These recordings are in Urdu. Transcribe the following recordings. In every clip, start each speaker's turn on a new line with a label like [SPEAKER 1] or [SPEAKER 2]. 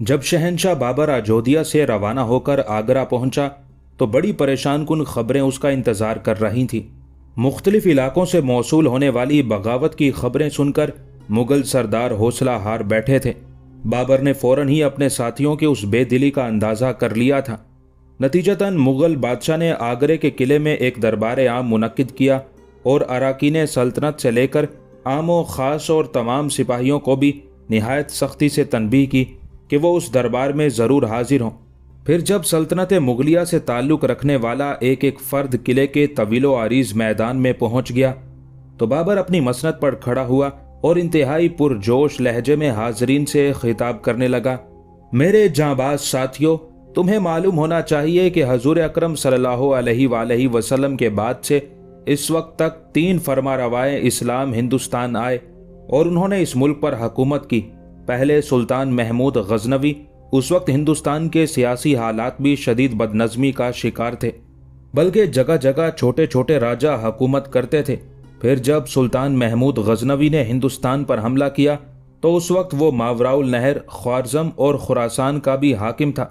[SPEAKER 1] جب شہنشاہ بابر اجودھیا سے روانہ ہو کر آگرہ پہنچا تو بڑی پریشان کن خبریں اس کا انتظار کر رہی تھیں۔ مختلف علاقوں سے موصول ہونے والی بغاوت کی خبریں سن کر مغل سردار حوصلہ ہار بیٹھے تھے۔ بابر نے فوراً ہی اپنے ساتھیوں کی اس بے دلی کا اندازہ کر لیا تھا۔ نتیجتاً مغل بادشاہ نے آگرے کے قلعے میں ایک دربار عام منعقد کیا اور اراکین سلطنت سے لے کر عام و خاص اور تمام سپاہیوں کو بھی نہایت سختی سے تنبیہ کی کہ وہ اس دربار میں ضرور حاضر ہوں۔ پھر جب سلطنت مغلیہ سے تعلق رکھنے والا ایک ایک فرد قلعے کے طویل و عریض میدان میں پہنچ گیا تو بابر اپنی مسند پر کھڑا ہوا اور انتہائی پرجوش لہجے میں حاضرین سے خطاب کرنے لگا۔ میرے جانباز ساتھیوں، تمہیں معلوم ہونا چاہیے کہ حضور اکرم صلی اللہ علیہ وآلہ وسلم کے بعد سے اس وقت تک 3 فرمانروائے اسلام ہندوستان آئے اور انہوں نے اس ملک پر حکومت کی۔ پہلے سلطان محمود غزنوی، اس وقت ہندوستان کے سیاسی حالات بھی شدید بدنظمی کا شکار تھے، بلکہ جگہ جگہ چھوٹے چھوٹے راجہ حکومت کرتے تھے۔ پھر جب سلطان محمود غزنوی نے ہندوستان پر حملہ کیا تو اس وقت وہ ماوراء النہر، خوارزم اور خراسان کا بھی حاکم تھا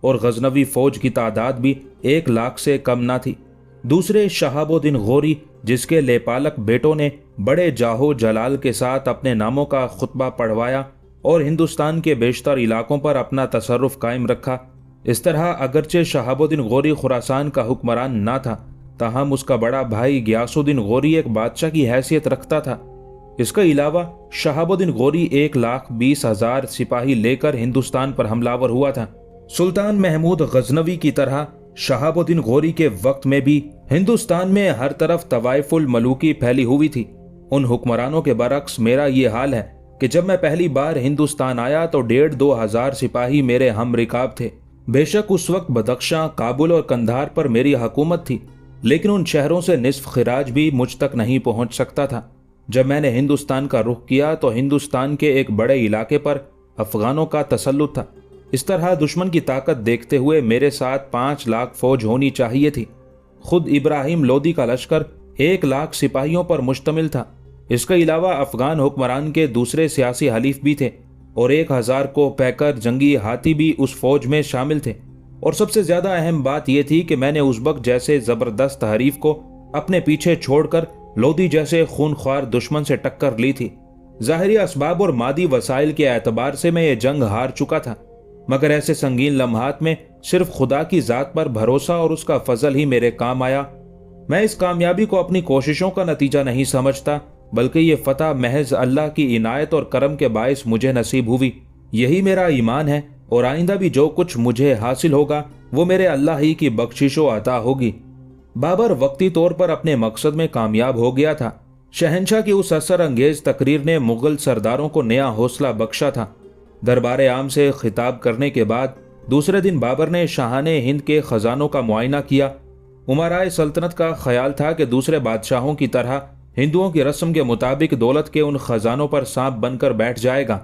[SPEAKER 1] اور غزنوی فوج کی تعداد بھی 1 لاکھ سے کم نہ تھی۔ دوسرے شہاب الدین غوری، جس کے لیپالک بیٹوں نے بڑے جاہو جلال کے ساتھ اپنے ناموں کا خطبہ پڑھوایا اور ہندوستان کے بیشتر علاقوں پر اپنا تصرف قائم رکھا۔ اس طرح اگرچہ شہاب الدین غوری خراسان کا حکمران نہ تھا، تاہم اس کا بڑا بھائی غیاث الدین غوری ایک بادشاہ کی حیثیت رکھتا تھا۔ اس کے علاوہ شہاب الدین غوری 1,20,000 سپاہی لے کر ہندوستان پر حملہ آور ہوا تھا۔ سلطان محمود غزنوی کی طرح شہاب الدین غوری کے وقت میں بھی ہندوستان میں ہر طرف طوائف الملوکی پھیلی ہوئی تھی۔ ان حکمرانوں کے برعکس میرا یہ حال ہے کہ جب میں پہلی بار ہندوستان آیا تو 1,500-2 ہزار سپاہی میرے ہم رکاب تھے۔ بے شک اس وقت بدخشاں، کابل اور قندھار پر میری حکومت تھی، لیکن ان شہروں سے نصف خراج بھی مجھ تک نہیں پہنچ سکتا تھا۔ جب میں نے ہندوستان کا رخ کیا تو ہندوستان کے ایک بڑے علاقے پر افغانوں کا تسلط تھا۔ اس طرح دشمن کی طاقت دیکھتے ہوئے میرے ساتھ 5 لاکھ فوج ہونی چاہیے تھی۔ خود ابراہیم لودھی کا لشکر 1 لاکھ سپاہیوں پر مشتمل تھا۔ اس کے علاوہ افغان حکمران کے دوسرے سیاسی حلیف بھی تھے اور 1,000 کو پیکر جنگی ہاتھی بھی اس فوج میں شامل تھے۔ اور سب سے زیادہ اہم بات یہ تھی کہ میں نے ازبک جیسے زبردست حریف کو اپنے پیچھے چھوڑ کر لودھی جیسے خونخوار دشمن سے ٹکر لی تھی۔ ظاہری اسباب اور مادی وسائل کے اعتبار سے میں یہ جنگ ہار چکا تھا، مگر ایسے سنگین لمحات میں صرف خدا کی ذات پر بھروسہ اور اس کا فضل ہی میرے کام آیا۔ میں اس کامیابی کو اپنی کوششوں کا نتیجہ نہیں سمجھتا، بلکہ یہ فتح محض اللہ کی عنایت اور کرم کے باعث مجھے نصیب ہوئی۔ یہی میرا ایمان ہے اور آئندہ بھی جو کچھ مجھے حاصل ہوگا وہ میرے اللہ ہی کی بخشش و عطا ہوگی۔ بابر وقتی طور پر اپنے مقصد میں کامیاب ہو گیا تھا۔ شہنشاہ کی اس اثر انگیز تقریر نے مغل سرداروں کو نیا حوصلہ بخشا تھا۔ دربار عام سے خطاب کرنے کے بعد دوسرے دن بابر نے شاہان ہند کے خزانوں کا معائنہ کیا۔ امرائے سلطنت کا خیال تھا کہ دوسرے بادشاہوں کی طرح ہندوؤں کی رسم کے مطابق دولت کے ان خزانوں پر سانپ بن کر بیٹھ جائے گا،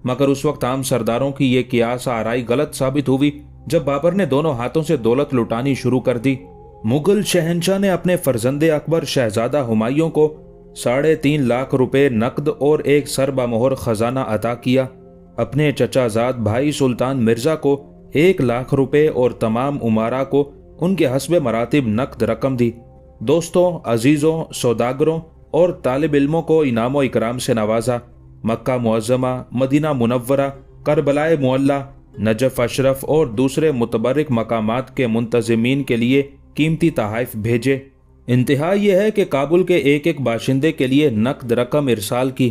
[SPEAKER 1] مگر اس وقت عام سرداروں کی یہ قیاس آرائی غلط ثابت ہوئی جب بابر نے دونوں ہاتھوں سے دولت لٹانی شروع کر دی۔ مغل شہنشاہ نے اپنے فرزند اکبر شہزادہ ہمایوں کو 3.5 لاکھ روپے نقد اور 1 سر بمہر خزانہ عطا کیا۔ اپنے چچا زاد بھائی سلطان مرزا کو 1 لاکھ روپے اور تمام امراء کو ان کے حسب مراتب نقد رقم دی۔ دوستوں، عزیزوں، سوداگروں اور طالب علموں کو انعام و اکرام سے نوازا۔ مکہ معظمہ، مدینہ منورہ، کربلائے معلیٰ، نجف اشرف اور دوسرے متبرک مقامات کے منتظمین کے لیے قیمتی تحائف بھیجے۔ انتہا یہ ہے کہ کابل کے ایک ایک باشندے کے لیے نقد رقم ارسال کی۔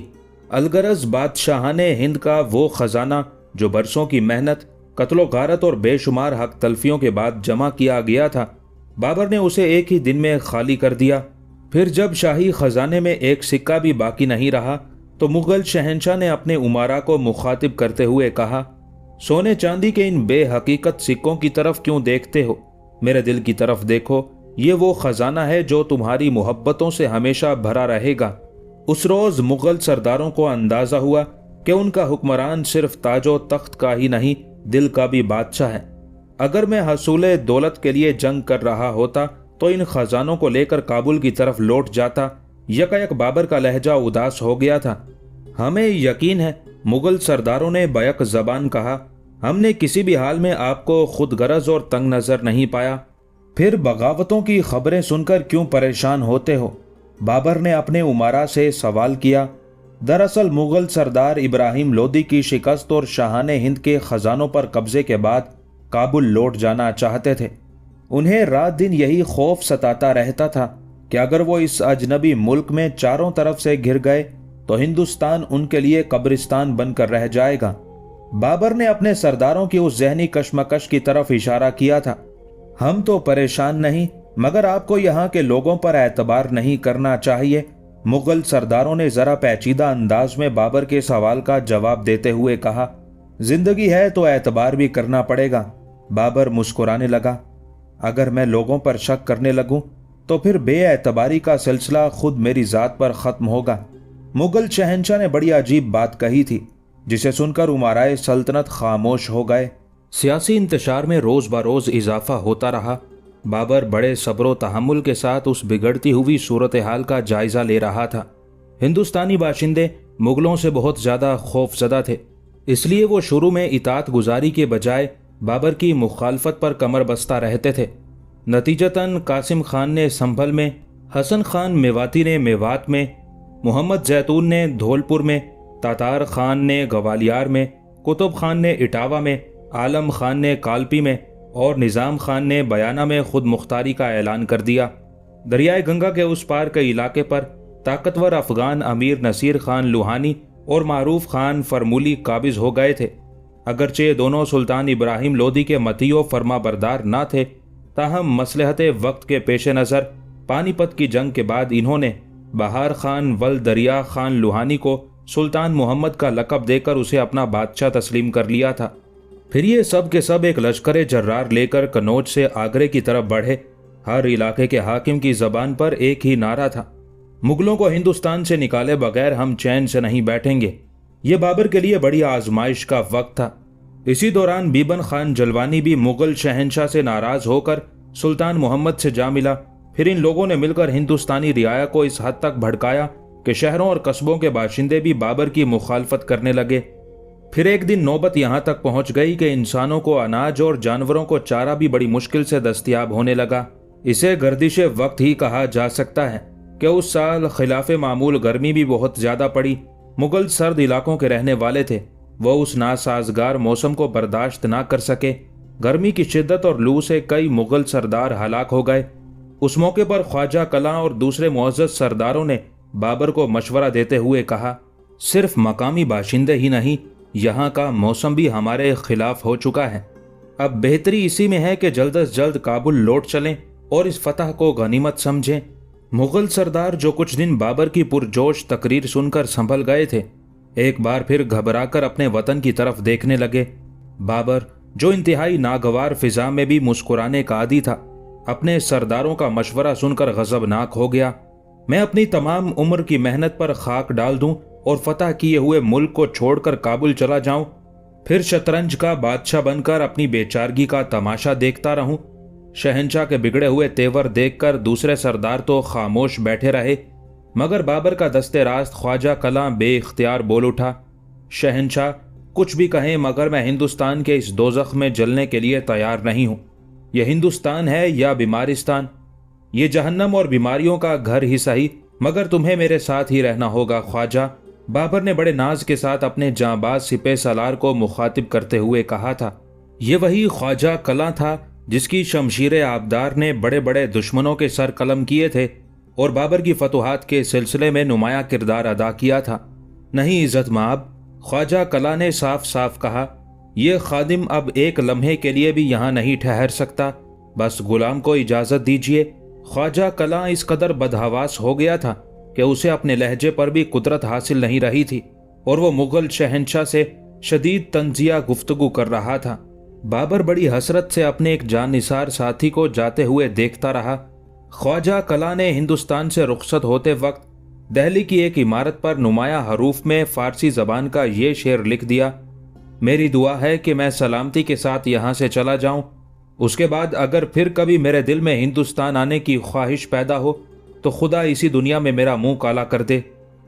[SPEAKER 1] الغرض بادشاہان ہند کا وہ خزانہ جو برسوں کی محنت، قتل و غارت اور بے شمار حق تلفیوں کے بعد جمع کیا گیا تھا، بابر نے اسے ایک ہی دن میں خالی کر دیا۔ پھر جب شاہی خزانے میں ایک سکہ بھی باقی نہیں رہا تو مغل شہنشاہ نے اپنے امراء کو مخاطب کرتے ہوئے کہا، سونے چاندی کے ان بے حقیقت سکوں کی طرف کیوں دیکھتے ہو؟ میرے دل کی طرف دیکھو، یہ وہ خزانہ ہے جو تمہاری محبتوں سے ہمیشہ بھرا رہے گا۔ اس روز مغل سرداروں کو اندازہ ہوا کہ ان کا حکمران صرف تاج و تخت کا ہی نہیں، دل کا بھی بادشاہ ہے۔ اگر میں حصول دولت کے لیے جنگ کر رہا ہوتا تو ان خزانوں کو لے کر کابل کی طرف لوٹ جاتا۔ یکا یک بابر کا لہجہ اداس ہو گیا تھا۔ ہمیں یقین ہے، مغل سرداروں نے بیک زبان کہا، ہم نے کسی بھی حال میں آپ کو خود غرض اور تنگ نظر نہیں پایا، پھر بغاوتوں کی خبریں سن کر کیوں پریشان ہوتے ہو؟ بابر نے اپنے امراء سے سوال کیا۔ دراصل مغل سردار ابراہیم لودھی کی شکست اور شاہان ہند کے خزانوں پر قبضے کے بعد کابل لوٹ جانا چاہتے تھے۔ انہیں رات دن یہی خوف ستاتا رہتا تھا کہ اگر وہ اس اجنبی ملک میں چاروں طرف سے گھر گئے تو ہندوستان ان کے لیے قبرستان بن کر رہ جائے گا۔ بابر نے اپنے سرداروں کی اس ذہنی کشمکش کی طرف اشارہ کیا تھا۔ ہم تو پریشان نہیں، مگر آپ کو یہاں کے لوگوں پر اعتبار نہیں کرنا چاہیے، مغل سرداروں نے ذرا پیچیدہ انداز میں بابر کے سوال کا جواب دیتے ہوئے کہا۔ زندگی ہے تو اعتبار بھی کرنا پڑے گا۔ بابر مسکرانے لگا۔ اگر میں لوگوں پر شک کرنے لگوں تو پھر بے اعتباری کا سلسلہ خود میری ذات پر ختم ہوگا۔ مغل شہنشاہ نے بڑی عجیب بات کہی تھی، جسے سن کر امرائے سلطنت خاموش ہو گئے۔ سیاسی انتشار میں روز بروز اضافہ ہوتا رہا۔ بابر بڑے صبر و تحمل کے ساتھ اس بگڑتی ہوئی صورتحال کا جائزہ لے رہا تھا۔ ہندوستانی باشندے مغلوں سے بہت زیادہ خوف زدہ تھے، اس لیے وہ شروع میں اطاعت گزاری کے بجائے بابر کی مخالفت پر کمر بستہ رہتے تھے۔ نتیجتاً قاسم خان نے سنبھل میں، حسن خان میواتی نے میوات میں، محمد زیتون نے دھولپور میں، تاتار خان نے گوالیار میں، قطب خان نے اٹاوا میں، عالم خان نے کالپی میں اور نظام خان نے بیانہ میں خود مختاری کا اعلان کر دیا۔ دریائے گنگا کے اس پار کے علاقے پر طاقتور افغان امیر نصیر خان لوہانی اور معروف خان فرمولی قابض ہو گئے تھے۔ اگرچہ دونوں سلطان ابراہیم لودھی کے مطیع و فرما بردار نہ تھے، تاہم مصلحت وقت کے پیش نظر پانی پت کی جنگ کے بعد انہوں نے بہار خان ول دریا خان لوہانی کو سلطان محمد کا لقب دے کر اسے اپنا بادشاہ تسلیم کر لیا تھا۔ پھر یہ سب کے سب ایک لشکر جرار لے کر کنوج سے آگرے کی طرف بڑھے۔ ہر علاقے کے حاکم کی زبان پر ایک ہی نعرہ تھا، مغلوں کو ہندوستان سے نکالے بغیر ہم چین سے نہیں بیٹھیں گے۔ یہ بابر کے لیے بڑی آزمائش کا وقت تھا۔ اسی دوران بیبن خان جلوانی بھی مغل شہنشاہ سے ناراض ہو کر سلطان محمد سے جا ملا۔ پھر ان لوگوں نے مل کر ہندوستانی رعایا کو اس حد تک بھڑکایا کہ شہروں اور قصبوں کے باشندے بھی بابر کی مخالفت کرنے لگے۔ پھر ایک دن نوبت یہاں تک پہنچ گئی کہ انسانوں کو اناج اور جانوروں کو چارہ بھی بڑی مشکل سے دستیاب ہونے لگا۔ اسے گردش وقت ہی کہا جا سکتا ہے کہ اس سال خلاف معمول گرمی بھی بہت زیادہ پڑی۔ مغل سرد علاقوں کے رہنے والے تھے، وہ اس ناسازگار موسم کو برداشت نہ کر سکے۔ گرمی کی شدت اور لو سے کئی مغل سردار ہلاک ہو گئے۔ اس موقع پر خواجہ کلاں اور دوسرے معزز سرداروں نے بابر کو مشورہ دیتے ہوئے کہا، صرف مقامی باشندے ہی نہیں، یہاں کا موسم بھی ہمارے خلاف ہو چکا ہے۔ اب بہتری اسی میں ہے کہ جلد از جلد کابل لوٹ چلیں اور اس فتح کو غنیمت سمجھیں۔ مغل سردار جو کچھ دن بابر کی پرجوش تقریر سن کر سنبھل گئے تھے، ایک بار پھر گھبرا کر اپنے وطن کی طرف دیکھنے لگے۔ بابر جو انتہائی ناگوار فضا میں بھی مسکرانے کا عادی تھا، اپنے سرداروں کا مشورہ سن کر غضبناک ہو گیا۔ میں اپنی تمام عمر کی محنت پر خاک ڈال دوں اور فتح کیے ہوئے ملک کو چھوڑ کر کابل چلا جاؤں، پھر شطرنج کا بادشاہ بن کر اپنی بیچارگی کا تماشا دیکھتا رہوں۔ شہنشاہ کے بگڑے ہوئے تیور دیکھ کر دوسرے سردار تو خاموش بیٹھے رہے، مگر بابر کا دست راست خواجہ کلاں بے اختیار بول اٹھا، شہنشاہ کچھ بھی کہیں مگر میں ہندوستان کے اس دوزخ میں جلنے کے لیے تیار نہیں ہوں۔ یہ ہندوستان ہے یا بیمارستان، یہ جہنم اور بیماریوں کا گھر ہی صحیح، مگر تمہیں میرے ساتھ ہی رہنا ہوگا خواجہ۔ بابر نے بڑے ناز کے ساتھ اپنے جانباز سپہ سالار کو مخاطب کرتے ہوئے کہا تھا۔ یہ وہی خواجہ کلاں تھا جس کی شمشیر آبدار نے بڑے بڑے دشمنوں کے سر قلم کیے تھے اور بابر کی فتوحات کے سلسلے میں نمایاں کردار ادا کیا تھا۔ نہیں عزت مآب، خواجہ کلاں نے صاف صاف کہا، یہ خادم اب ایک لمحے کے لیے بھی یہاں نہیں ٹھہر سکتا، بس غلام کو اجازت دیجیے۔ خواجہ کلاں اس قدر بدحواس ہو گیا تھا کہ اسے اپنے لہجے پر بھی قدرت حاصل نہیں رہی تھی اور وہ مغل شہنشاہ سے شدید طنزیہ گفتگو کر رہا تھا۔ بابر بڑی حسرت سے اپنے ایک جان نثار ساتھی کو جاتے ہوئے دیکھتا رہا۔ خواجہ کلاں نے ہندوستان سے رخصت ہوتے وقت دہلی کی ایک عمارت پر نمایاں حروف میں فارسی زبان کا یہ شعر لکھ دیا، میری دعا ہے کہ میں سلامتی کے ساتھ یہاں سے چلا جاؤں، اس کے بعد اگر پھر کبھی میرے دل میں ہندوستان آنے کی خواہش پیدا ہو تو خدا اسی دنیا میں میرا منہ کالا کر دے۔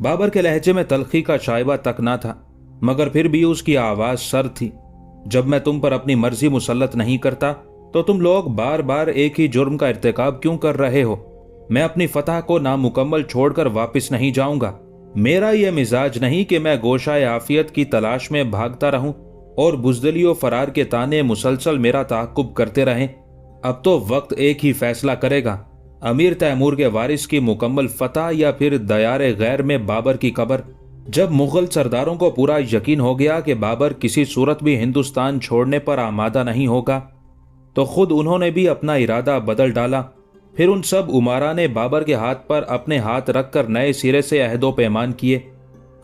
[SPEAKER 1] بابر کے لہجے میں تلخی کا شائبہ تک نہ تھا، مگر پھر بھی اس کی آواز سرد تھی۔ جب میں تم پر اپنی مرضی مسلط نہیں کرتا تو تم لوگ بار بار ایک ہی جرم کا ارتکاب کیوں کر رہے ہو؟ میں اپنی فتح کو نامکمل چھوڑ کر واپس نہیں جاؤں گا۔ میرا یہ مزاج نہیں کہ میں گوشہ عافیت کی تلاش میں بھاگتا رہوں اور بزدلی و فرار کے تانے مسلسل میرا تعاقب کرتے رہیں۔ اب تو وقت ایک ہی فیصلہ کرے گا، امیر تیمور کے وارث کی مکمل فتح یا پھر دیار غیر میں بابر کی قبر۔ جب مغل سرداروں کو پورا یقین ہو گیا کہ بابر کسی صورت بھی ہندوستان چھوڑنے پر آمادہ نہیں ہوگا تو خود انہوں نے بھی اپنا ارادہ بدل ڈالا۔ پھر ان سب امارا نے بابر کے ہاتھ پر اپنے ہاتھ رکھ کر نئے سرے سے عہد و پیمان کیے۔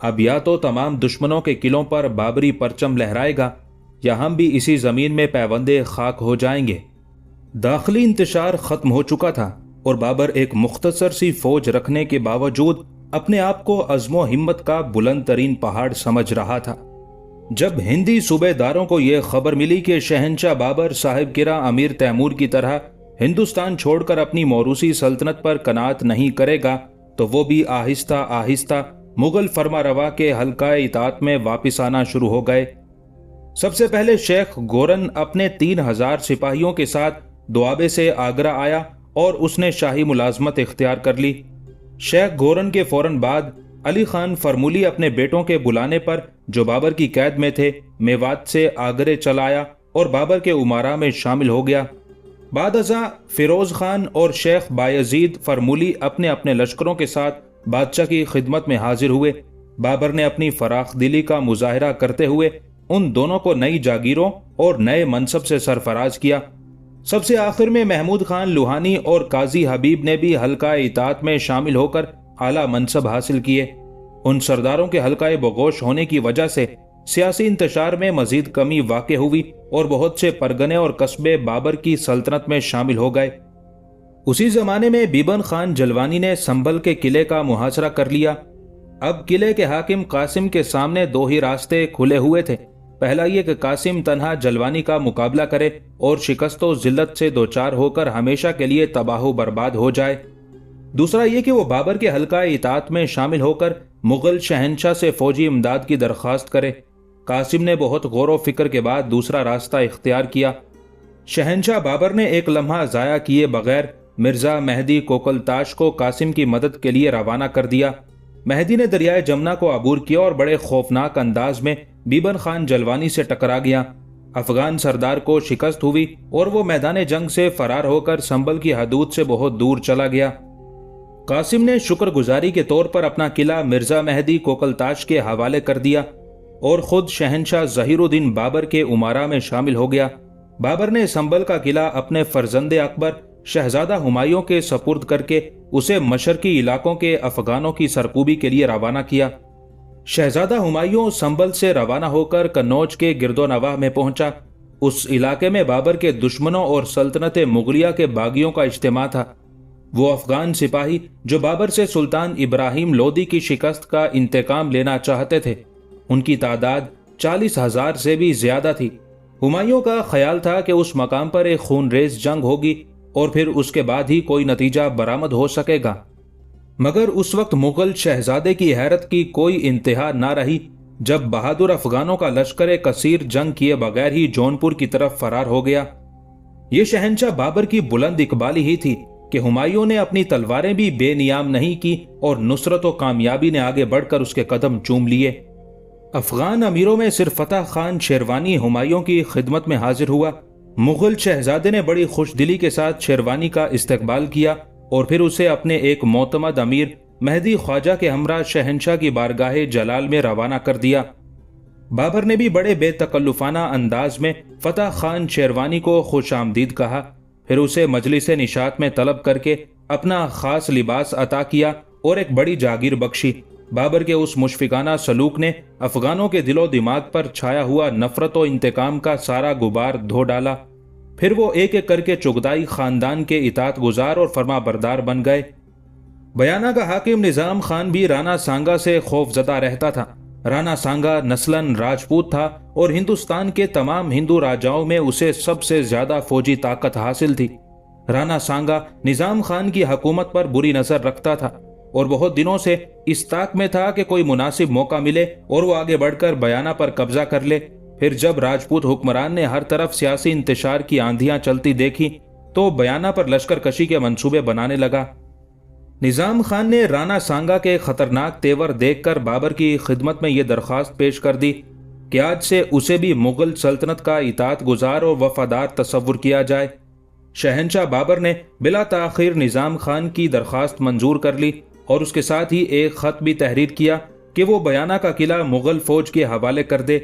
[SPEAKER 1] اب یا تو تمام دشمنوں کے قلعوں پر بابری پرچم لہرائے گا یا ہم بھی اسی زمین میں پیوندے خاک ہو جائیں گے۔ داخلی انتشار ختم ہو چکا تھا اور بابر ایک مختصر سی فوج رکھنے کے باوجود اپنے آپ کو عزم و ہمت کا بلند ترین پہاڑ سمجھ رہا تھا۔ جب ہندی صوبے داروں کو یہ خبر ملی کہ شہنشاہ بابر صاحب گرہ امیر تیمور کی طرح ہندوستان چھوڑ کر اپنی موروثی سلطنت پر قناعت نہیں کرے گا تو وہ بھی آہستہ آہستہ مغل فرما روا کے حلقہ اطاعت میں واپس آنا شروع ہو گئے۔ سب سے پہلے شیخ گورن اپنے 3000 سپاہیوں کے ساتھ دوآبے سے آگرہ آیا اور اس نے شاہی ملازمت اختیار کر لی۔ شیخ گورن کے فوراً بعد علی خان فرمولی اپنے بیٹوں کے بلانے پر جو بابر کی قید میں تھے میوات سے آگرے چلا آیا اور بابر کے امارا میں شامل ہو گیا۔ بعد ازاں فیروز خان اور شیخ بایزید فرمولی اپنے اپنے لشکروں کے ساتھ بادشاہ کی خدمت میں حاضر ہوئے۔ بابر نے اپنی فراخ دلی کا مظاہرہ کرتے ہوئے ان دونوں کو نئی جاگیروں اور نئے منصب سے سرفراز کیا۔ سب سے آخر میں محمود خان لوہانی اور قاضی حبیب نے بھی حلقہ اطاعت میں شامل ہو کر اعلیٰ منصب حاصل کیے۔ ان سرداروں کے حلقہ بگوش ہونے کی وجہ سے سیاسی انتشار میں مزید کمی واقع ہوئی اور بہت سے پرگنے اور قصبے بابر کی سلطنت میں شامل ہو گئے۔ اسی زمانے میں بیبن خان جلوانی نے سنبھل کے قلعے کا محاصرہ کر لیا۔ اب قلعے کے حاکم قاسم کے سامنے دو ہی راستے کھلے ہوئے تھے۔ پہلا یہ کہ قاسم تنہا جلوانی کا مقابلہ کرے اور شکست و ذلت سے دوچار ہو کر ہمیشہ کے لیے تباہ و برباد ہو جائے۔ دوسرا یہ کہ وہ بابر کے حلقہ اطاعت میں شامل ہو کر مغل شہنشاہ سے فوجی امداد کی درخواست کرے۔ قاسم نے بہت غور و فکر کے بعد دوسرا راستہ اختیار کیا۔ شہنشاہ بابر نے ایک لمحہ ضائع کیے بغیر مرزا مہدی کوکلتاش کو قاسم کی مدد کے لیے روانہ کر دیا۔ مہدی نے دریائے جمنا کو عبور کیا اور بڑے خوفناک انداز میں بیبن خان جلوانی سے ٹکرا گیا۔ افغان سردار کو شکست ہوئی اور وہ میدان جنگ سے فرار ہو کر سنبھل کی حدود سے بہت دور چلا گیا۔ قاسم نے شکر گزاری کے طور پر اپنا قلعہ مرزا مہدی کوکلتاش کے حوالے کر دیا اور خود شہنشاہ ظہیر الدین بابر کے امارا میں شامل ہو گیا۔ بابر نے سنبھل کا قلعہ اپنے فرزند اکبر شہزادہ ہمایوں کے سپرد کر کے اسے مشرقی علاقوں کے افغانوں کی سرکوبی کے لیے روانہ کیا۔ شہزادہ ہمایوں سنبھل سے روانہ ہو کر قنوج کے گرد و نواح میں پہنچا۔ اس علاقے میں بابر کے دشمنوں اور سلطنت مغلیہ کے باغیوں کا اجتماع تھا۔ وہ افغان سپاہی جو بابر سے سلطان ابراہیم لودھی کی شکست کا انتقام لینا چاہتے تھے، ان کی تعداد 40,000 سے بھی زیادہ تھی۔ ہمایوں کا خیال تھا کہ اس مقام پر ایک خون ریز جنگ ہوگی اور پھر اس کے بعد ہی کوئی نتیجہ برآمد ہو سکے گا، مگر اس وقت مغل شہزادے کی حیرت کی کوئی انتہا نہ رہی جب بہادر افغانوں کا لشکر کثیر جنگ کیے بغیر ہی جونپور کی طرف فرار ہو گیا۔ یہ شہنشاہ بابر کی بلند اقبالی ہی تھی کہ ہمایوں نے اپنی تلواریں بھی بے نیام نہیں کی اور نصرت و کامیابی نے آگے بڑھ کر اس کے قدم چوم لیے۔ افغان امیروں میں صرف فتح خان شیروانی ہمایوں کی خدمت میں حاضر ہوا۔ مغل شہزادے نے بڑی خوش دلی کے ساتھ شیروانی کا استقبال کیا اور پھر اسے اپنے ایک معتمد امیر مہدی خواجہ کے ہمراہ شہنشاہ کی بارگاہ جلال میں روانہ کر دیا۔ بابر نے بھی بڑے بے تکلفانہ انداز میں فتح خان شیروانی کو خوش آمدید کہا، پھر اسے مجلس نشاط میں طلب کر کے اپنا خاص لباس عطا کیا اور ایک بڑی جاگیر بخشی۔ بابر کے اس مشفقانہ سلوک نے افغانوں کے دل و دماغ پر چھایا ہوا نفرت و انتقام کا سارا غبار دھو ڈالا۔ پھر وہ ایک ایک کر کے چغتائی خاندان کے اطاعت گزار اور فرما بردار بن گئے۔ بیانہ کا حاکم نظام خان بھی رانا سانگا سے خوف زدہ رہتا تھا۔ رانا سانگا نسلاً راجپوت تھا اور ہندوستان کے تمام ہندو راجاؤں میں اسے سب سے زیادہ فوجی طاقت حاصل تھی۔ رانا سانگا نظام خان کی حکومت پر بری نظر رکھتا تھا۔ اور بہت دنوں سے اس طاق میں تھا کہ کوئی مناسب موقع ملے اور وہ آگے بڑھ کر بیانہ پر قبضہ کر لے۔ پھر جب راجپوت حکمران نے ہر طرف سیاسی انتشار کی آندھیاں چلتی دیکھی تو بیانہ پر لشکر کشی کے منصوبے بنانے لگا۔ نظام خان نے رانا سانگا کے خطرناک تیور دیکھ کر بابر کی خدمت میں یہ درخواست پیش کر دی کہ آج سے اسے بھی مغل سلطنت کا اطاعت گزار اور وفادار تصور کیا جائے۔ شہنشاہ بابر نے بلا تاخیر نظام خان کی درخواست منظور کر لی اور اس کے ساتھ ہی ایک خط بھی تحریر کیا کہ وہ بیانہ کا قلعہ مغل فوج کے حوالے کر دے۔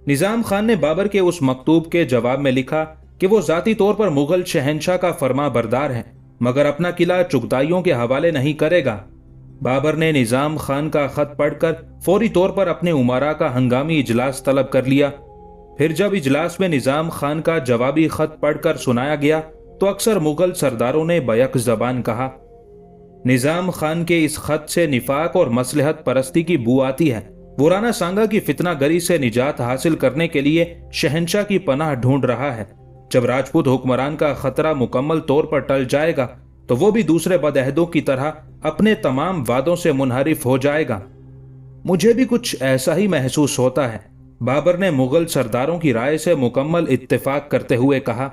[SPEAKER 1] نظام خان نے بابر کے اس مکتوب کے جواب میں لکھا کہ وہ ذاتی طور پر مغل شہنشاہ کا فرما بردار ہے مگر اپنا قلعہ چغتائیوں کے حوالے نہیں کرے گا۔ بابر نے نظام خان کا خط پڑھ کر فوری طور پر اپنے امراء کا ہنگامی اجلاس طلب کر لیا۔ پھر جب اجلاس میں نظام خان کا جوابی خط پڑھ کر سنایا گیا تو اکثر مغل سرداروں نے بیک زبان کہا، نظام خان کے اس خط سے نفاق اور مصلحت پرستی کی بو آتی ہے۔ وہ رانا سانگا کی فتنہ گری سے نجات حاصل کرنے کے لیے شہنشاہ کی پناہ ڈھونڈ رہا ہے۔ جب راجپوت حکمران کا خطرہ مکمل طور پر ٹل جائے گا تو وہ بھی دوسرے بدعہدوں کی طرح اپنے تمام وعدوں سے منحرف ہو جائے گا۔ مجھے بھی کچھ ایسا ہی محسوس ہوتا ہے، بابر نے مغل سرداروں کی رائے سے مکمل اتفاق کرتے ہوئے کہا۔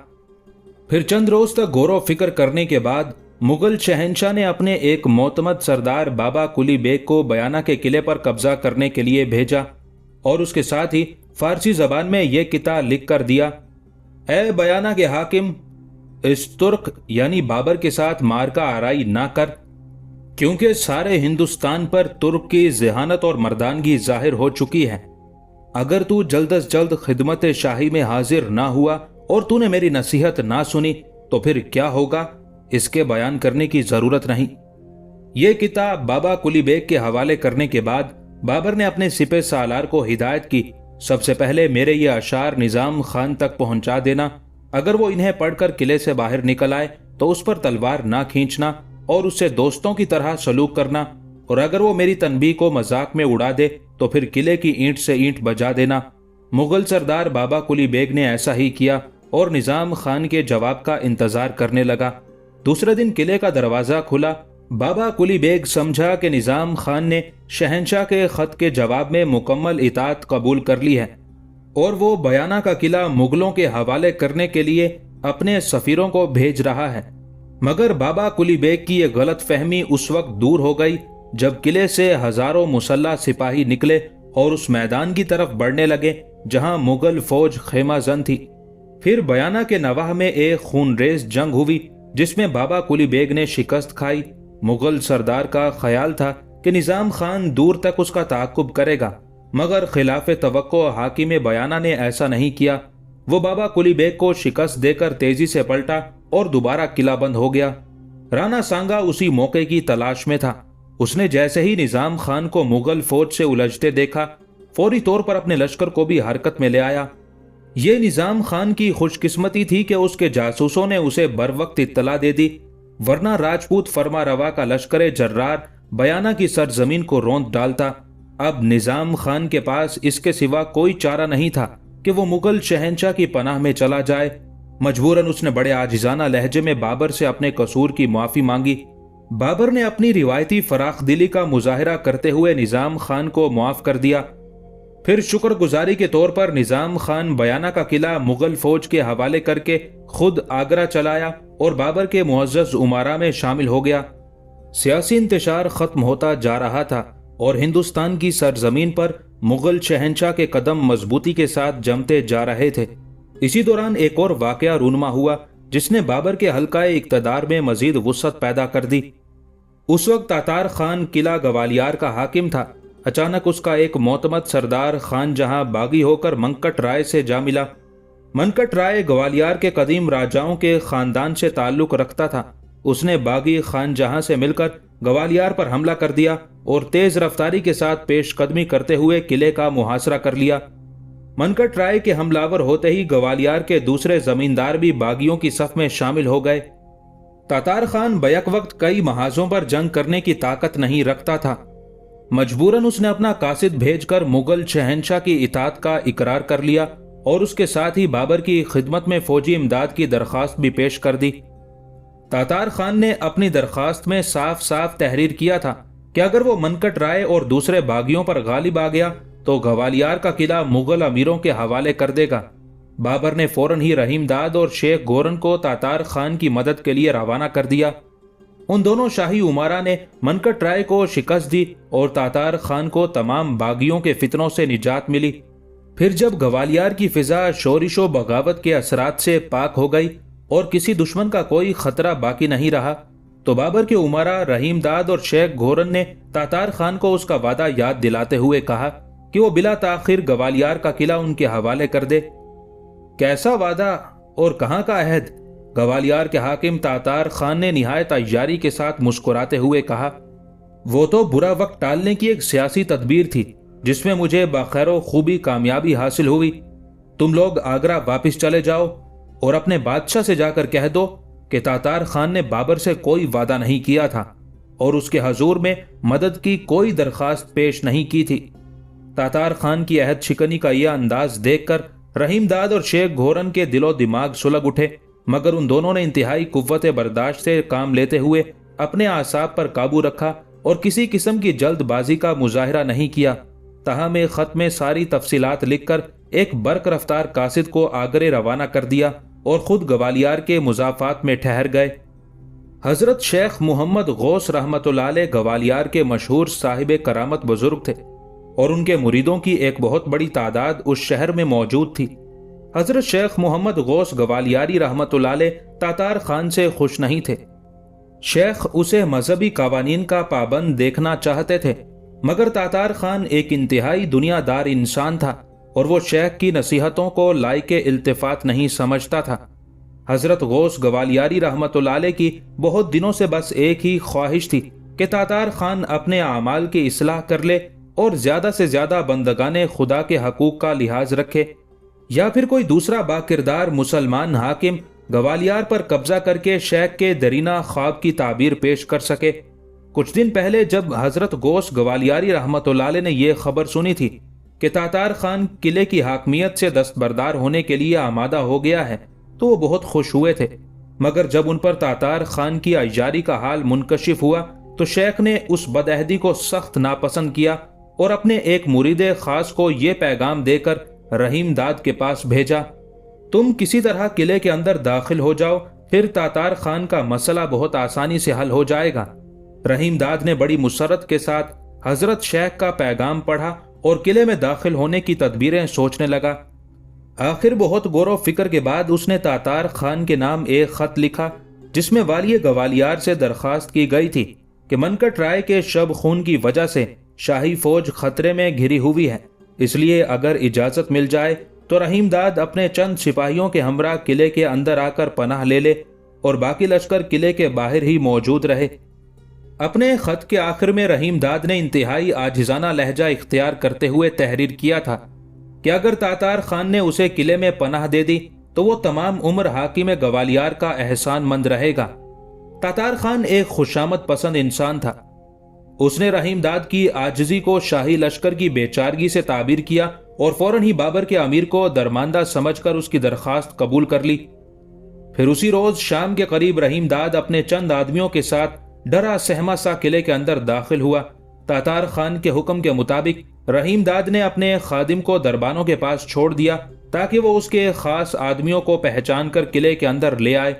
[SPEAKER 1] پھر چند روز تک غور و فکر کرنے کے بعد مغل شہنشاہ نے اپنے ایک معتمد سردار بابا کلی بیگ کو بیانہ کے قلعے پر قبضہ کرنے کے لیے بھیجا اور اس کے ساتھ ہی فارسی زبان میں یہ کتاب لکھ کر دیا، اے بیانہ کے حاکم، اس ترک یعنی بابر کے ساتھ مارکا آرائی نہ کر، کیونکہ سارے ہندوستان پر ترک کی ذہانت اور مردانگی ظاہر ہو چکی ہے۔ اگر تو جلد از جلد خدمت شاہی میں حاضر نہ ہوا اور تو نے میری نصیحت نہ سنی تو پھر کیا ہوگا اس کے بیان کرنے کی ضرورت نہیں۔ یہ کتاب بابا کلی بیگ کے حوالے کرنے کے بعد بابر نے اپنے سپہ سالار کو ہدایت کی، سب سے پہلے میرے یہ اشعار نظام خان تک پہنچا دینا، اگر وہ انہیں پڑھ کر قلعے سے باہر نکل آئے تو اس پر تلوار نہ کھینچنا اور اس سے دوستوں کی طرح سلوک کرنا، اور اگر وہ میری تنبیہ کو مذاق میں اڑا دے تو پھر قلعے کی اینٹ سے اینٹ بجا دینا۔ مغل سردار بابا کلی بیگ نے ایسا ہی کیا اور نظام خان کے جواب کا انتظار کرنے لگا۔ دوسرے دن قلعے کا دروازہ کھلا۔ بابا کلی بیگ سمجھا کہ نظام خان نے شہنشاہ کے خط کے جواب میں مکمل اطاعت قبول کر لی ہے اور وہ بیانہ کا قلعہ مغلوں کے حوالے کرنے کے لیے اپنے سفیروں کو بھیج رہا ہے۔ مگر بابا کلی بیگ کی یہ غلط فہمی اس وقت دور ہو گئی جب قلعے سے ہزاروں مسلح سپاہی نکلے اور اس میدان کی طرف بڑھنے لگے جہاں مغل فوج خیمہ زن تھی۔ پھر بیانہ کے نواح میں ایک خونریز جنگ ہوئی جس میں بابا کلی بیگ نے شکست کھائی۔ مغل سردار کا خیال تھا کہ نظام خان دور تک اس کا تعاقب کرے گا، مگر خلاف توقع حاکم بیانہ نے ایسا نہیں کیا۔ وہ بابا کلی بیگ کو شکست دے کر تیزی سے پلٹا اور دوبارہ قلعہ بند ہو گیا۔ رانا سانگا اسی موقع کی تلاش میں تھا۔ اس نے جیسے ہی نظام خان کو مغل فوج سے الجھتے دیکھا فوری طور پر اپنے لشکر کو بھی حرکت میں لے آیا۔ یہ نظام خان کی خوش قسمتی تھی کہ اس کے جاسوسوں نے اسے بروقت اطلاع دے دی، ورنہ راجپوت فرما روا کا لشکر جرار بیانہ کی سرزمین کو روند ڈالتا۔ اب نظام خان کے پاس اس کے سوا کوئی چارہ نہیں تھا کہ وہ مغل شہنشاہ کی پناہ میں چلا جائے۔ مجبوراً اس نے بڑے عاجزانہ لہجے میں بابر سے اپنے قصور کی معافی مانگی۔ بابر نے اپنی روایتی فراخ دلی کا مظاہرہ کرتے ہوئے نظام خان کو معاف کر دیا۔ پھر شکر گزاری کے طور پر نظام خان بیانہ کا قلعہ مغل فوج کے حوالے کر کے خود آگرہ چلایا اور بابر کے معزز امراء میں شامل ہو گیا۔ سیاسی انتشار ختم ہوتا جا رہا تھا اور ہندوستان کی سرزمین پر مغل شہنشاہ کے قدم مضبوطی کے ساتھ جمتے جا رہے تھے۔ اسی دوران ایک اور واقعہ رونما ہوا جس نے بابر کے حلقہ اقتدار میں مزید وسعت پیدا کر دی۔ اس وقت تاتار خان قلعہ گوالیار کا حاکم تھا۔ اچانک اس کا ایک معتمد سردار خان جہاں باغی ہو کر منکٹ رائے سے جا ملا۔ منکٹ رائے گوالیار کے قدیم راجاؤں کے خاندان سے تعلق رکھتا تھا۔ اس نے باغی خان جہاں سے مل کر گوالیار پر حملہ کر دیا اور تیز رفتاری کے ساتھ پیش قدمی کرتے ہوئے قلعے کا محاصرہ کر لیا۔ منکٹ رائے کے حملہ ور ہوتے ہی گوالیار کے دوسرے زمیندار بھی باغیوں کی صف میں شامل ہو گئے۔ تاتار خان بیک وقت کئی محاذوں پر جنگ کرنے کی طاقت نہیں رکھتا تھا۔ مجبوراً اس نے اپنا قاصد بھیج کر مغل شہنشاہ کی اطاعت کا اقرار کر لیا اور اس کے ساتھ ہی بابر کی خدمت میں فوجی امداد کی درخواست بھی پیش کر دی۔ تاتار خان نے اپنی درخواست میں صاف صاف تحریر کیا تھا کہ اگر وہ منکٹ رائے اور دوسرے باغیوں پر غالب آ گیا تو گوالیار کا قلعہ مغل امیروں کے حوالے کر دے گا۔ بابر نے فوراً ہی رحیم داد اور شیخ گورن کو تاتار خان کی مدد کے لیے روانہ کر دیا۔ ان دونوں شاہی امراء نے منکٹ رائے کو شکست دی اور تاتار خان کو تمام باغیوں کے فتنوں سے نجات ملی۔ پھر جب گوالیار کی فضا شورش و بغاوت کے اثرات سے پاک ہو گئی اور کسی دشمن کا کوئی خطرہ باقی نہیں رہا تو بابر کے امراء رحیم داد اور شیخ گورن نے تاتار خان کو اس کا وعدہ یاد دلاتے ہوئے کہا کہ وہ بلا تاخیر گوالیار کا قلعہ ان کے حوالے کر دے۔ کیسا وعدہ اور کہاں کا عہد؟ گوالیار کے حاکم تاتار خان نے نہایت عیاری کے ساتھ مسکراتے ہوئے کہا، وہ تو برا وقت ٹالنے کی ایک سیاسی تدبیر تھی جس میں مجھے بخیر و خوبی کامیابی حاصل ہوئی۔ تم لوگ آگرہ واپس چلے جاؤ اور اپنے بادشاہ سے جا کر کہہ دو کہ تاتار خان نے بابر سے کوئی وعدہ نہیں کیا تھا اور اس کے حضور میں مدد کی کوئی درخواست پیش نہیں کی تھی۔ تاتار خان کی عہد شکنی کا یہ انداز دیکھ کر رحیم داد اور شیخ گورن کے دل و دماغ سلگ اٹھے، مگر ان دونوں نے انتہائی قوت برداشت سے کام لیتے ہوئے اپنے اعصاب پر قابو رکھا اور کسی قسم کی جلد بازی کا مظاہرہ نہیں کیا۔ تاہم ایک خط میں ساری تفصیلات لکھ کر ایک برق رفتار قاصد کو آگرے روانہ کر دیا اور خود گوالیار کے مضافات میں ٹھہر گئے۔ حضرت شیخ محمد غوث رحمۃ اللہ علیہ گوالیار کے مشہور صاحب کرامت بزرگ تھے اور ان کے مریدوں کی ایک بہت بڑی تعداد اس شہر میں موجود تھی۔ حضرت شیخ محمد غوث گوالیاری رحمۃ اللہ علیہ تاتار خان سے خوش نہیں تھے۔ شیخ اسے مذہبی قوانین کا پابند دیکھنا چاہتے تھے، مگر تاتار خان ایک انتہائی دنیا دار انسان تھا اور وہ شیخ کی نصیحتوں کو لائق التفات نہیں سمجھتا تھا۔ حضرت غوث گوالیاری رحمۃ اللہ علیہ کی بہت دنوں سے بس ایک ہی خواہش تھی کہ تاتار خان اپنے اعمال کی اصلاح کر لے اور زیادہ سے زیادہ بندگان خدا کے حقوق کا لحاظ رکھے، یا پھر کوئی دوسرا باکردار مسلمان حاکم گوالیار پر قبضہ کر کے شیخ کے درینہ خواب کی تعبیر پیش کر سکے۔ کچھ دن پہلے جب حضرت غوث گوالیاری رحمۃ اللہ علیہ نے یہ خبر سنی تھی کہ تاتار خان قلعے کی حاکمیت سے دستبردار ہونے کے لیے آمادہ ہو گیا ہے تو وہ بہت خوش ہوئے تھے، مگر جب ان پر تاتار خان کی عیاری کا حال منکشف ہوا تو شیخ نے اس بدعہدی کو سخت ناپسند کیا اور اپنے ایک مرید خاص کو یہ پیغام دے کر رحیم داد کے پاس بھیجا، تم کسی طرح قلعے کے اندر داخل ہو جاؤ، پھر تاتار خان کا مسئلہ بہت آسانی سے حل ہو جائے گا۔ رحیم داد نے بڑی مسرت کے ساتھ حضرت شیخ کا پیغام پڑھا اور قلعے میں داخل ہونے کی تدبیریں سوچنے لگا۔ آخر بہت غور و فکر کے بعد اس نے تاتار خان کے نام ایک خط لکھا جس میں والی گوالیار سے درخواست کی گئی تھی کہ منکٹ رائے کے شب خون کی وجہ سے شاہی فوج خطرے میں گھری ہوئی ہے، اس لیے اگر اجازت مل جائے تو رحیم داد اپنے چند سپاہیوں کے ہمراہ قلعے کے اندر آ کر پناہ لے لے اور باقی لشکر قلعے کے باہر ہی موجود رہے۔ اپنے خط کے آخر میں رحیم داد نے انتہائی عاجزانہ لہجہ اختیار کرتے ہوئے تحریر کیا تھا کہ اگر تاتار خان نے اسے قلعے میں پناہ دے دی تو وہ تمام عمر حاکم گوالیار کا احسان مند رہے گا۔ تاتار خان ایک خوشامد پسند انسان تھا۔ اس نے رحیم داد کی عاجزی کو شاہی لشکر کی بے چارگی سے تعبیر کیا اور فوراً ہی بابر کے امیر کو درماندہ سمجھ کر اس کی درخواست قبول کر لی۔ پھر اسی روز شام کے قریب رحیم داد اپنے چند آدمیوں کے ساتھ ڈرا سہما سا قلعے کے اندر داخل ہوا۔ تاتار خان کے حکم کے مطابق رحیم داد نے اپنے خادم کو دربانوں کے پاس چھوڑ دیا تاکہ وہ اس کے خاص آدمیوں کو پہچان کر قلعے کے اندر لے آئے۔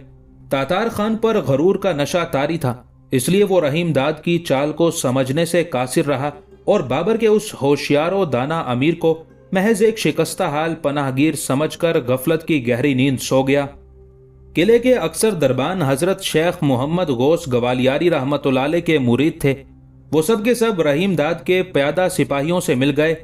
[SPEAKER 1] تاتار خان پر غرور کا نشہ طاری تھا، اس لیے وہ رحیم داد کی چال کو سمجھنے سے قاصر رہا اور بابر کے اس ہوشیار و دانا امیر کو محض ایک شکستہ حال پناہ گیر سمجھ کر غفلت کی گہری نیند سو گیا۔ قلعے کے اکثر دربان حضرت شیخ محمد غوث گوالیاری رحمۃ اللہ علیہ کے مرید تھے، وہ سب کے سب رحیم داد کے پیادہ سپاہیوں سے مل گئے۔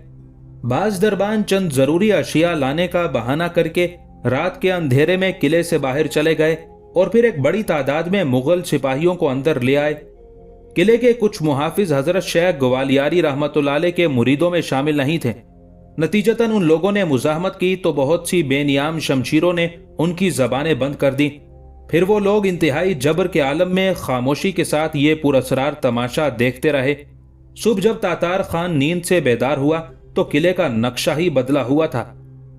[SPEAKER 1] بعض دربان چند ضروری اشیاء لانے کا بہانہ کر کے رات کے اندھیرے میں قلعے سے باہر چلے گئے اور پھر ایک بڑی تعداد میں مغل سپاہیوں کو اندر لے آئے۔ قلعے کے کچھ محافظ حضرت شیخ گوالیاری رحمۃ اللہ علیہ کے مریدوں میں شامل نہیں تھے، نتیجتاً ان لوگوں نے مزاحمت کی تو بہت سی بے نیام شمشیروں نے ان کی زبانیں بند کر دی۔ پھر وہ لوگ انتہائی جبر کے عالم میں خاموشی کے ساتھ یہ پراسرار تماشا دیکھتے رہے۔ صبح جب تاتار خان نیند سے بیدار ہوا تو قلعے کا نقشہ ہی بدلا ہوا تھا۔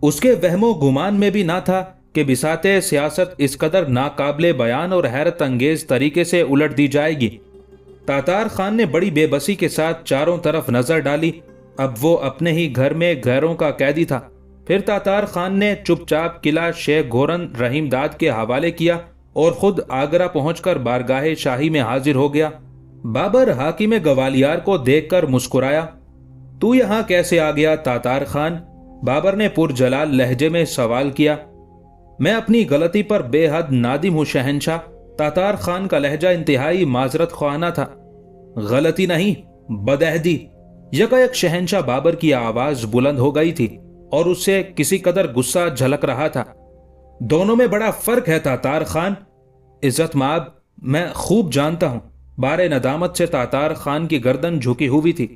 [SPEAKER 1] اس کے وہم و گمان میں بھی نہ تھا کہ بساط سیاست اس قدر ناقابل بیان اور حیرت انگیز طریقے سے الٹ دی جائے گی۔ تاتار خان نے بڑی بے بسی کے ساتھ چاروں طرف نظر ڈالی۔ اب وہ اپنے ہی گھر میں غیروں کا قیدی تھا۔ پھر تاتار خان نے چپ چاپ قلعہ شیخ گورن رحیم داد کے حوالے کیا اور خود آگرہ پہنچ کر بارگاہ شاہی میں حاضر ہو گیا۔ بابر حاکم گوالیار کو دیکھ کر مسکرایا۔ تو یہاں کیسے آ گیا تاتار خان؟ بابر نے پرجلال لہجے میں سوال کیا۔ میں اپنی غلطی پر بے حد نادم ہوں شہنشاہ۔ تاتار خان کا لہجہ انتہائی معذرت خواہانہ تھا۔ غلطی نہیں، بدعہدی۔ یکایک شہنشاہ بابر کی آواز بلند ہو گئی تھی اور اس سے کسی قدر غصہ جھلک رہا تھا۔ دونوں میں بڑا فرق ہے تاتار خان۔ عزت مآب، میں خوب جانتا ہوں۔ بارے ندامت سے تاتار خان کی گردن جھکی ہوئی تھی۔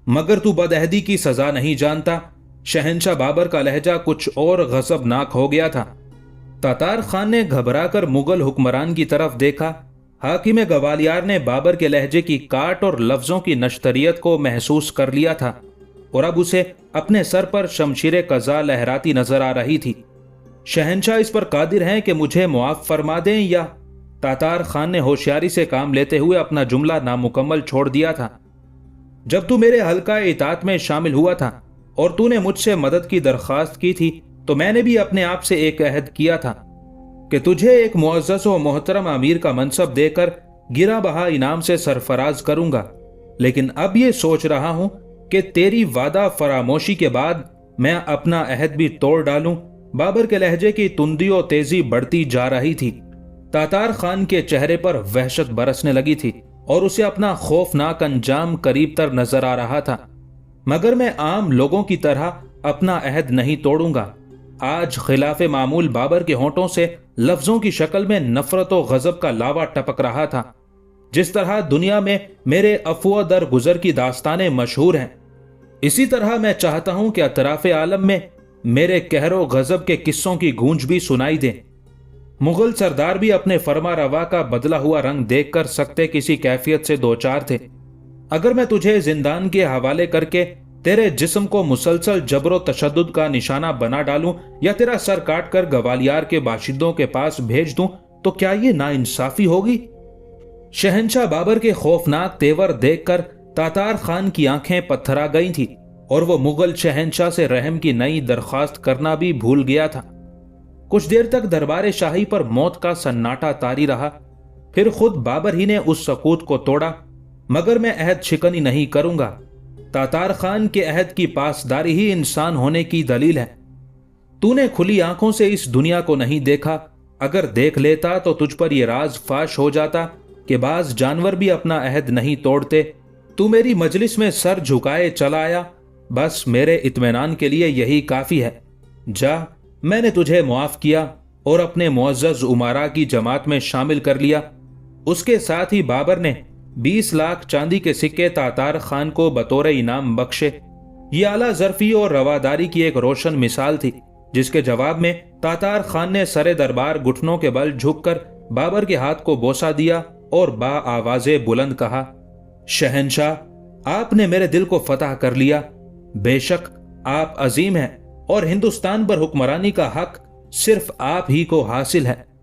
[SPEAKER 1] مگر تو بدعہدی کی سزا نہیں جانتا۔ شہنشاہ بابر کا لہجہ کچھ اور غضبناک ہو گیا تھا۔ تاتار خان نے گھبرا کر مغل حکمران کی طرف دیکھا۔ حاکم گوالیار نے بابر کے لہجے کی کاٹ اور لفظوں کی نشتریت کو محسوس کر لیا تھا اور اب اسے اپنے سر پر شمشیر قضا لہراتی نظر آ رہی تھی۔ شہنشاہ اس پر قادر ہیں کہ مجھے معاف فرما دیں یا؟ تاتار خان نے ہوشیاری سے کام لیتے ہوئے اپنا جملہ نامکمل چھوڑ دیا تھا۔ جب تو میرے حلقہ اطاعت میں شامل ہوا تھا اور تو نے مجھ سے مدد کی درخواست کی تھی تو میں نے بھی اپنے آپ سے ایک عہد کیا تھا کہ تجھے ایک معزز و محترم امیر کا منصب دے کر گرا بہا انعام سے سرفراز کروں گا، لیکن اب یہ سوچ رہا ہوں کہ تیری وعدہ فراموشی کے بعد میں اپنا عہد بھی توڑ ڈالوں۔ بابر کے لہجے کی تندی و تیزی بڑھتی جا رہی تھی۔ تاتار خان کے چہرے پر وحشت برسنے لگی تھی اور اسے اپنا خوفناک انجام قریب تر نظر آ رہا تھا۔ مگر میں عام لوگوں کی طرح اپنا عہد نہیں توڑوں گا۔ آج خلاف معمول بابر کے ہونٹوں سے لفظوں کی شکل میں نفرت و غضب کا لاوا ٹپک رہا تھا۔ جس طرح دنیا میں میرے افو در گزر کی داستانیں مشہور ہیں، اسی طرح میں چاہتا ہوں کہ اطراف عالم میں میرے قہر و غضب کے قصوں کی گونج بھی سنائی دے۔ مغل سردار بھی اپنے فرما روا کا بدلا ہوا رنگ دیکھ کر سکتے کسی کیفیت سے دوچار تھے۔ اگر میں تجھے زندان کے حوالے کر کے تیرے جسم کو مسلسل جبر و تشدد کا نشانہ بنا ڈالوں یا تیرا سر کاٹ کر گوالیار کے باشندوں کے پاس بھیج دوں تو کیا یہ ناانصافی ہوگی؟ شہنشاہ بابر کے خوفناک تیور دیکھ کر تاتار خان کی آنکھیں پتھرا گئی تھیں اور وہ مغل شہنشاہ سے رحم کی نئی درخواست کرنا بھی بھول گیا تھا۔ کچھ دیر تک دربار شاہی پر موت کا سناٹا طاری رہا۔ پھر خود بابر ہی نے اس سکوت کو توڑا۔ مگر میں عہد شکنی نہیں کروں گا۔ تاتار خان کے عہد کی پاسداری ہی انسان ہونے کی دلیل ہے۔ تو نے کھلی آنکھوں سے اس دنیا کو نہیں دیکھا۔ اگر دیکھ لیتا تو تجھ پر یہ راز فاش ہو جاتا کہ بعض جانور بھی اپنا عہد نہیں توڑتے۔ تو میری مجلس میں سر جھکائے چلا آیا۔ بس میرے اطمینان کے لیے یہی کافی ہے۔ جا، میں نے تجھے معاف کیا اور اپنے معزز امراء کی جماعت میں شامل کر لیا۔ اس کے ساتھ ہی بابر نے 20 لاکھ چاندی کے سکے تاتار خان کو بطور انعام بخشے۔ یہ اعلیٰ ظرفی اور رواداری کی ایک روشن مثال تھی، جس کے جواب میں تاتار خان نے سرے دربار گھٹنوں کے بل جھک کر بابر کے ہاتھ کو بوسہ دیا اور با آواز بلند کہا، شہنشاہ، آپ نے میرے دل کو فتح کر لیا۔ بے شک آپ عظیم ہیں اور ہندوستان پر حکمرانی کا حق صرف آپ ہی کو حاصل ہے۔